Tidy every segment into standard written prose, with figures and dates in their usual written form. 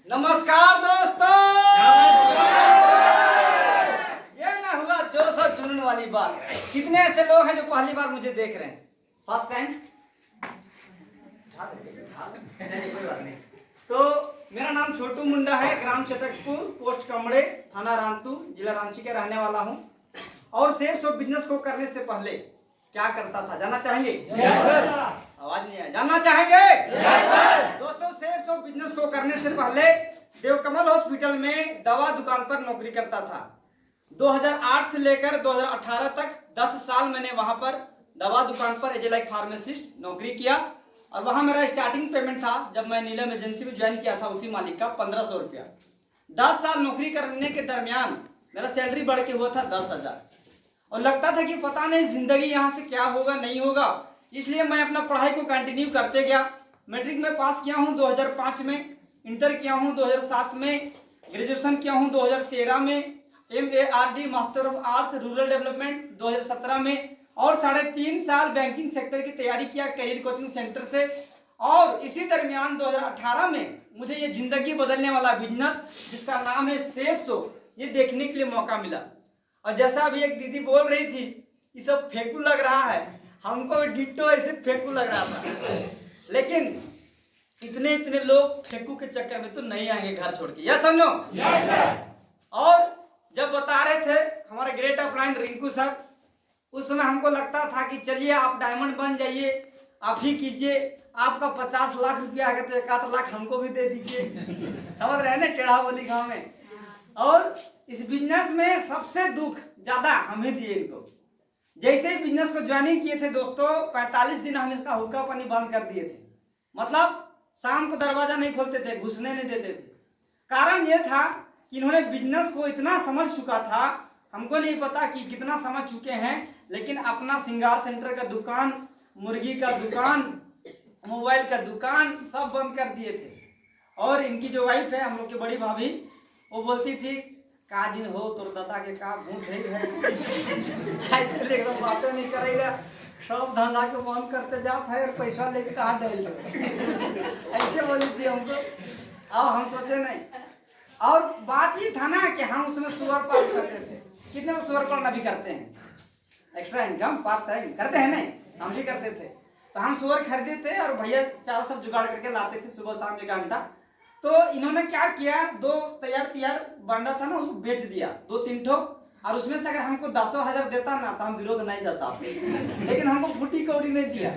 नमस्कार दोस्तों। ये ना हुआ जोश और जुनून वाली बात। कितने ऐसे लोग हैं जो पहली बार मुझे देख रहे हैं, फर्स्ट टाइम? चलिए कोई बात नहीं। तो मेरा नाम छोटू मुंडा है, ग्राम चटकपुर, पोस्ट कमड़े, थाना रामतू, जिला रांची के रहने वाला हूँ। और सेल्स ऑफ बिजनेस को करने से पहले क्या करता था जानना चाहेंगे? Yes sir. आवाज नहीं आया, जानना चाहेंगे? Yes sir. दोस्तों, सेल्स ऑफ बिजनेस को करने से पहले देवकमल हॉस्पिटल में दवा दुकान पर नौकरी करता था। 2008 से लेकर 2018 तक 10 साल मैंने वहां पर दवा दुकान पर एज लाइक फार्मासिस्ट नौकरी किया। और वहां मेरा स्टार्टिंग पेमेंट था, जब मैं नीलम एजेंसी में ज्वाइन किया था, उसी मालिक का 1500 रुपया। 10 साल नौकरी करने के दरमियान मेरा सैलरी बढ़ के हुआ था 10,000। और लगता था कि पता नहीं जिंदगी यहाँ से क्या होगा नहीं होगा, इसलिए मैं अपना पढ़ाई को कंटिन्यू करते गया। मैट्रिक में पास किया हूँ 2005 में, इंटर किया हूँ 2007 में, ग्रेजुएशन किया हूँ 2013 में, MARD master of arts rural development 2017 में, और 3.5 साल बैंकिंग सेक्टर की तैयारी किया कैरियर कोचिंग सेंटर से। और इसी दरमियान 2018 में मुझे ये जिंदगी बदलने वाला बिजनेस जिसका नाम है सेल्स, ये देखने के लिए मौका मिला। और जैसा अभी एक दीदी बोल रही थी, ये सब फेंकू लग रहा है, हमको डिट्टो ऐसे फेंकू लग रहा था। लेकिन इतने लोग फेंकू के चक्कर में तो नहीं आएंगे घर छोड़ के, यस समझो? Yes sir. और जब बता रहे थे हमारे ग्रेट अपलाइन रिंकू सर, उस समय हमको लगता था कि चलिए आप डायमंड बन जाइए, आप ही कीजिए, आपका 50 लाख रुपया आएगा तो 1 लाख हमको भी दे दीजिए। समझ रहे हैं ना, टेढ़ा बोली गाँव में। और इस बिजनेस में सबसे दुख ज्यादा हम ही दिए इनको। जैसे ही बिजनेस को ज्वाइनिंग किए थे दोस्तों, 45 दिन हम इसका हुक्का पानी बंद कर दिए थे। मतलब शाम को दरवाजा नहीं खोलते थे, घुसने नहीं देते थे। कारण ये था कि इन्होंने बिजनेस को इतना समझ चुका था, हमको नहीं पता कि कितना समझ चुके हैं, लेकिन अपना श्रृंगार सेंटर का दुकान, मुर्गी का दुकान, मोबाइल का दुकान सब बंद कर दिए थे। और इनकी जो वाइफ है, हम लोग की बड़ी भाभी, वो बोलती थी का जिन हो तोर दादा के का भूत है एकदम बातें नहीं करेगा, सब धंधा के बंद करते जाता है और पैसा लेके कहाँ डाल ऐसे बोली थी हमको। और हम सोचे नहीं। और बात ये था ना कि हम उसमें सुअर पालन करते थे। कितने लोग सुअर पालन अभी करते हैं? एक्स्ट्रा इनकम पार्ट टाइम करते हैं नहीं, हम भी करते थे। तो हम सुअर खरीदे थे और भैया चारा सब जुगाड़ करके लाते थे सुबह शाम 1 घंटा। तो इन्होंने क्या किया, 2 तैयार बांडा था ना, उसको बेच दिया 2-3 ठो। और उसमें से अगर हमको 10,000 देता ना तो हम विरोध नहीं जाता, लेकिन हमको फूटी कौड़ी नहीं दिया।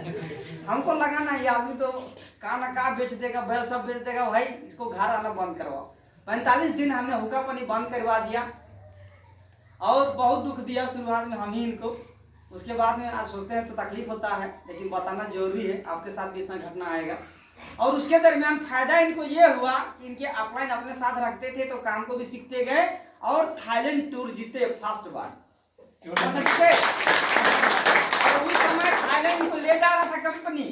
हमको लगा ना ये आदमी तो का ना का बेच देगा, बैल सब बेच देगा, भाई इसको घर आना बंद करवाओ। 45 दिन हमने हुक्का पानी बंद करवा दिया और बहुत दुख दिया शुरुआत में हम ही इनको। उसके बाद में आज सोचते हैं तो तकलीफ होता है, लेकिन बताना जरूरी है, आपके साथ भी इतना घटना आएगा। और उसके दरमियान फायदा इनको ये हुआ कि इनके अपलाइन अपने साथ रखते थे तो काम को भी सीखते गए और थाईलैंड टूर जीते फर्स्ट बार। और उस समय थाईलैंड को ले जा रहा था कंपनी,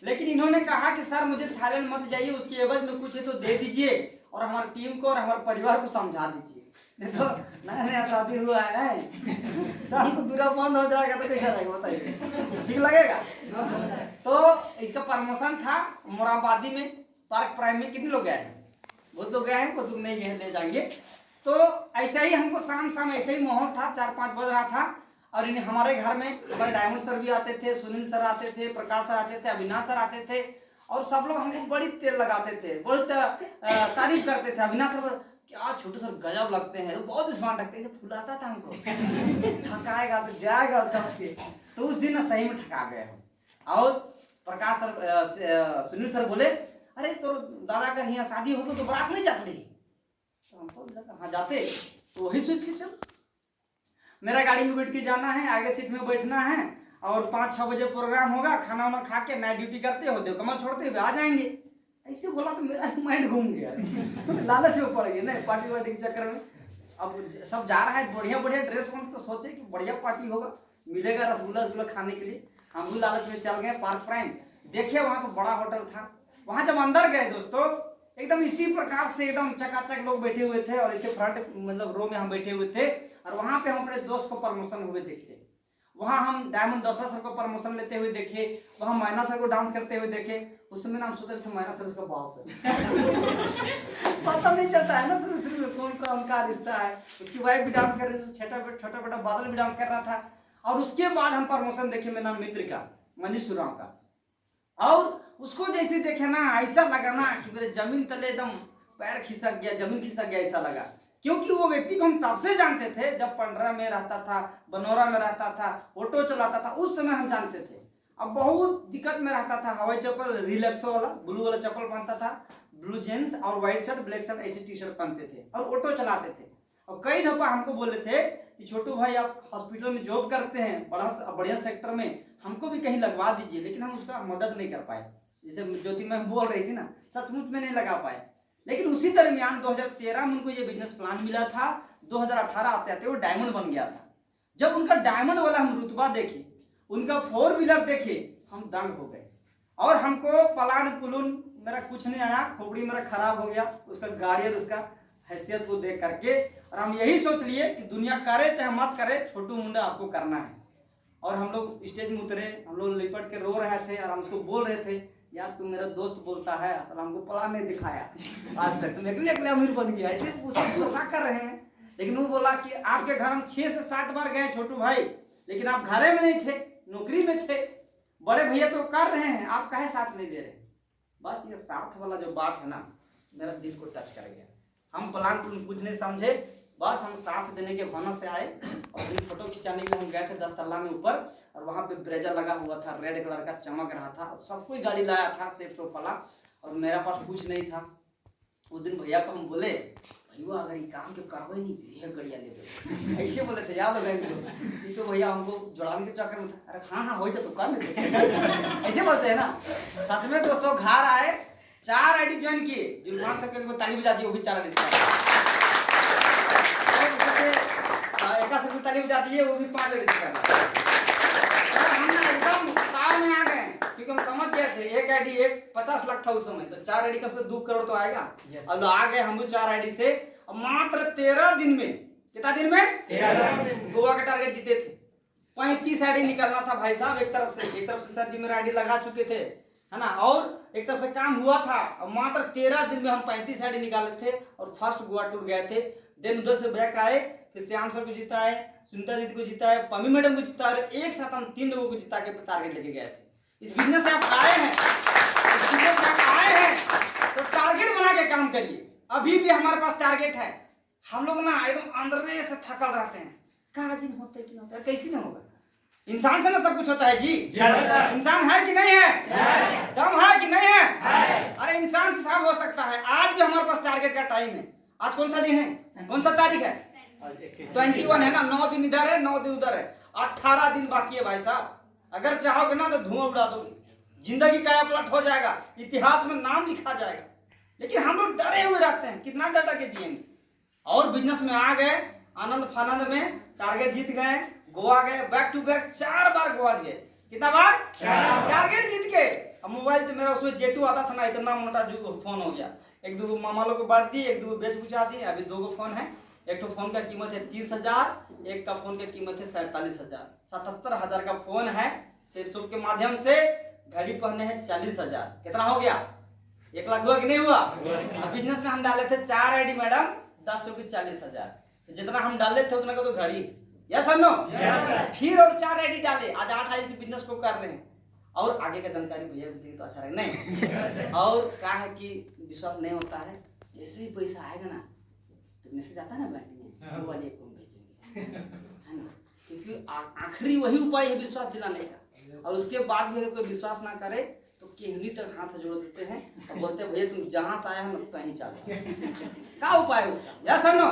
लेकिन इन्होंने कहा कि सर मुझे थाईलैंड मत जाइए, उसके एवज में कुछ है तो दे दीजिए और हमारी टीम को और हमारे परिवार को समझा दीजिए। देखो नया शादी हुआ है, शाम को दूरा बंद हो जाएगा तो कैसा रहेगा बताइए, ठीक लगेगा? तो इसका प्रमोशन था मोराबादी में, पार्क प्राइम में। कितने लोग गए हैं? बहुत लोग गए हैं, बहुत लोग नहीं गए, ले जाएंगे। तो ऐसे ही हमको शाम ऐसे ही माहौल था, 4-5 बज रहा था। और हमारे घर में हमारे डायमंड सर भी आते थे, सुनील सर आते थे, प्रकाश सर आते थे, अविनाश सर आते थे। और सब लोग हमको बड़ी तेल लगाते थे, बहुत तारीफ करते थे। अविनाश सर क्या छोटे सर गजब लगते हैं, बहुत स्मार्ट लगते हैं, फुलाता था हमको। ठकाएगा तो जाएगा समझ के। तो उस दिन ना सही में ठका गए हम। और प्रकाश सर, सुनील सर बोले, अरे तो दादा का यहाँ शादी हो तो बारात नहीं जाते? तो हमको लगा हाँ जाते। तो वही सोच के चल, मेरा गाड़ी में बैठ के जाना है, आगे सीट में बैठना है और 5-6 बजे प्रोग्राम होगा, खाना वाना खा के नाइट ड्यूटी करते हो, देवकमल छोड़ते हुए आ जाएंगे। ऐसे बोला तो मेरा माइंड घूम गया, लालच में पड़ गया नहीं पार्टी वार्टी के चक्कर में। अब सब जा रहा है बढ़िया ड्रेस पहन, तो सोचे कि बढ़िया पार्टी होगा, मिलेगा रसगुल्ला खाने के लिए। हम भी लालच में चल गए पार्क प्राइम। देखिए वहाँ तो बड़ा होटल था। वहाँ जब अंदर गए दोस्तों, एकदम इसी प्रकार से एकदम चकाचक लोग बैठे हुए थे और इसे फ्रंट मतलब रो में हम बैठे हुए थे। और वहाँ पे हम अपने दोस्त को प्रमोशन हुए देखे। वहाँ हम डायमंड दशरथ सर को प्रमोशन लेते हुए देखे, वहाँ मैना सर को डांस करते हुए देखे। उस समय ना हम सोच रहे थे मैना सर उसका बाप है। पता नहीं चलता है ना शुरू में कौन का उनका रिश्ता है। उसकी वाइफ भी डांस कर रही थी, छोटा बेटा बादल भी डांस कर रहा था। और उसके बाद हम प्रमोशन देखे मेरा मित्र का, मनीष सुराव का, और उसको जैसे देखे ना ऐसा लगा ना कि मेरे जमीन तले एकदम पैर खिसक गया, जमीन खिसक गया ऐसा लगा। क्योंकि वो व्यक्ति को हम तब से जानते थे जब पंडरा में रहता था, बनौरा में रहता था, ऑटो चलाता था, उस समय हम जानते थे। अब बहुत दिक्कत में रहता था, हवाई चप्पल रिलैक्सो वाला ब्लू वाला चप्पल पहनता था, ब्लू जींस और व्हाइट शर्ट ब्लैक शर्ट ऐसी टी शर्ट पहनते थे और ऑटो चलाते थे। और कई दफा हमको बोले थे कि छोटू भाई आप हॉस्पिटल में जॉब करते हैं, बढ़िया सेक्टर में, हमको भी कहीं लगवा दीजिए। लेकिन हम उसका मदद नहीं कर पाए, जैसे ज्योति मैम बोल रही थी ना, सचमुच में नहीं लगा पाए। लेकिन उसी दरमियान 2013 में उनको ये बिजनेस प्लान मिला था, 2018 आते आते वो डायमंड बन गया था। जब उनका डायमंड वाला हम रुतबा देखे, उनका 4 व्हीलर देखे, हम दंग हो गए। और हमको पलान पुलून मेरा कुछ नहीं आया, खोपड़ी मेरा खराब हो गया उसका गाड़ी और उसका हैसियत को देख करके। और हम यही सोच लिए कि दुनिया करे चाहे मत करे, छोटू मुंडा आपको करना है। और हम लोग स्टेज में उतरे, हम लोग लिपट के रो रहे थे और हम उसको बोल रहे थे, यार तू मेरा दोस्त बोलता है, असल हमको प्लान नहीं दिखाया आज तक, तुम अकेले अमीर बन गया, ऐसे गुस्सा कर रहे हैं। लेकिन वो बोला कि आपके घर हम 6 से 7 बार गए छोटू भाई, लेकिन आप घरे में नहीं थे, नौकरी में थे, बड़े भैया तो कर रहे हैं, आप काहे साथ नहीं दे रहे। बस ये साथ वाला जो बात है ना, मेरा दिल को टच कर गया। हम प्लान कुछ नहीं समझे, बस हम साथ देने के भावना से आए। और फोटो खिंचाने के लिए हम गए थे 10 तल्ला में ऊपर, और वहाँ पे ब्रेजा लगा हुआ था, रेड कलर का चमक रहा था, और सब कोई गाड़ी लाया था सेफ सोफ वाला, और मेरा पास कुछ नहीं था। उस दिन भैया को हम बोले, भैया अगर ये काम के करवाई नहीं थी यह गड़िया ले ऐसे बोले थे, याद हो गए तो भैया हमको जुड़ाने के चक्कर में था। अरे हाँ हो जाए तो कर लेते ऐसे बोलते हैं ना। सच में दोस्तों घर आए, 4 आईडी ज्वाइन किए, जुलमान तक के ताली बजा दी, वो भी 4 आईडी ताली बजा दीजिए, वो भी 5 आईडी से करना। हम ना एकदम ताव में आ गए, क्योंकि हम समझ गए थे एक आईडी 50 लाख था उस समय, तो 4 आईडी कम से 2 करोड़ तो आएगा। अब आ गए हम 4 आईडी से, मात्र 13 दिन में, कितना दिन में 13 दिन गोवा का टारगेट जीते थे। 35 आईडी निकलना था भाई साहब। एक तरफ से सर जी मेरा आईडी लगा चुके थे, है ना, और एक तरफ से काम हुआ था। और मात्र 13 दिन में हम 35 आईडी निकाले थे और फर्स्ट गोवा टूर गए थे। देन उधर से बैक आए, फिर श्याम सर को जीता है, सुनीता दीदी को जीता है, पमी मैडम को जीता है, एक साथ हम 3 लोगों को जिता के टारगेट लेके गए थे। इस बिजनेस से आप आए हैं, तो टारगेट बना के काम करिए। अभी भी हमारे पास टारगेट है। हम लोग ना एकदम अंदर से थकल रहते हैं, काजी में होता है कि नहीं होता है, कैसे नहीं होगा। इंसान से ना सब कुछ होता है जी। इंसान है कि नहीं है, दम है कि नहीं है। अरे इंसान से सब हो सकता है। आज भी हमारे पास टारगेट का टाइम है। आज कौन सा दिन है, कौन सा तारीख है, 21 है ना। 9 दिन इधर है, 9 दिन उधर है, 18 दिन बाकी है भाई साहब। अगर चाहोगे ना तो धुआं उड़ा दोगे, जिंदगी का पलट हो जाएगा, इतिहास में नाम लिखा जाएगा। लेकिन हम लोग डरे हुए रहते हैं, कितना डर के जिएंगे। और बिजनेस में आ गए, आनंद फानंद में टारगेट जीत गए, गोवा गए, बैक टू बैक 4 बार गोवा गए। कितना बार, 4 टारगेट जीत के। अब मोबाइल तो मेरा उसमें जेटू आता था ना, इतना मोटा जो फोन हो गया। 1-2 मामा लोग को बांट दिए, 1-2 बेच बुझा दिए। अभी 2 फोन है, एक तो फोन का कीमत है 30,000, एक का फोन की कीमत है 47,000। 77,000 का फोन है। सेफ के माध्यम से घड़ी पहने हैं 40,000। कितना हो गया, 1 लाख हुआ कि नहीं हुआ। अब बिजनेस में हम डाले थे 4 आईडी मैडम, 10 चौकी 40,000। तो जितना हम डाले थे उतना का तो घड़ी, यस और नो। फिर और 4 आईडी डाले, आज 8 आईडी से बिजनेस को कर रहे हैं। और आगे का जानकारी भैया को दी तो अच्छा रहेगा नहीं। और क्या है कि विश्वास नहीं होता है, जैसे ही पैसा आएगा ना तो मैसेज आता है ना बैंक में, वो वाले को भेजेंगे, है ना। क्योंकि आखिरी वही उपाय है विश्वास दिलाने का। और उसके बाद भी अगर कोई विश्वास ना करे तो केहनी तक हाथ जोड़ देते हैं और बोलते हैं भैया तुम जहां से आए हम कहीं चल क्या उपाय है उसका, यस और नो।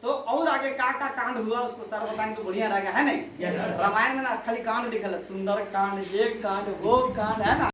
तो और आगे का कांड हुआ उसको सर बताएंगे तो बढ़िया रहेगा, है नहीं। रामायण में ना खाली कांड लिखल है, सुंदर कांड, ये कांड वो कांड, है ना।